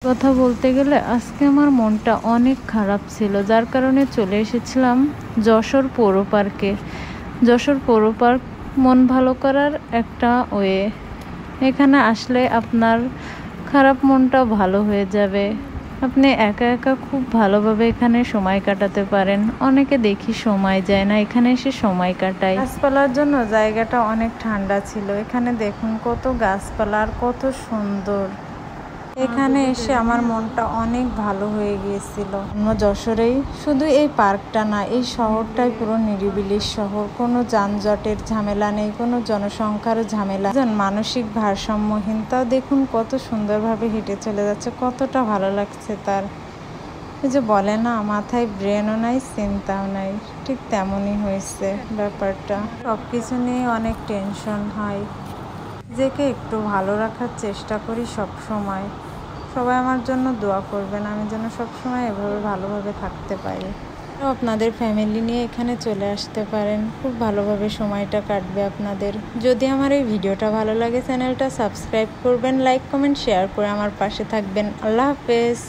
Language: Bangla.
কথা বলতে গেলে আজকে আমার মনটা অনেক খারাপ ছিল, যার কারণে চলে এসেছিলাম যশোর পৌর পার্কে। যশোর পৌর পার্ক মন ভালো করার একটা ওয়ে। এখানে আসলে আপনার খারাপ মনটা ভালো হয়ে যাবে। আপনি একা একা খুব ভালোভাবে এখানে সময় কাটাতে পারেন। অনেকে দেখি সময় যায় না, এখানে এসে সময় কাটায়। গাছপালার জন্য জায়গাটা অনেক ঠান্ডা ছিল। এখানে দেখুন কত গাছপালা আর কত সুন্দর। এখানে এসে আমার মনটা অনেক ভালো হয়ে গিয়েছিল। যশোরেই শুধু এই পার্কটা না, এই শহরটাই পুরো নিরিবিলি শহর। কোনো যানজটের ঝামেলা নেই, কোনো জনসংখ্যারও ঝামেলা। মানসিক ভারসাম্যহীনতাও দেখুন কত সুন্দরভাবে হেঁটে চলে যাচ্ছে, কতটা ভালো লাগছে তার। এই যে বলে না, মাথায় ব্রেনও নাই চিন্তাও নাই, ঠিক তেমনই হয়েছে ব্যাপারটা। সব কিছু নিয়ে অনেক টেনশন হয়। নিজেকে একটু ভালো রাখার চেষ্টা করি সব সময়। সবাই আমার জন্য দোয়া করবেন, আমি যেন সবসময় এভাবে ভালোভাবে থাকতে পারি। আপনাদের ফ্যামিলি নিয়ে এখানে চলে আসতে পারেন, খুব ভালোভাবে সময়টা কাটবে আপনাদের। যদি আমার এই ভিডিওটা ভালো লাগে, চ্যানেলটা সাবস্ক্রাইব করবেন, লাইক কমেন্ট শেয়ার করে আমার পাশে থাকবেন। আল্লাহ হাফেজ।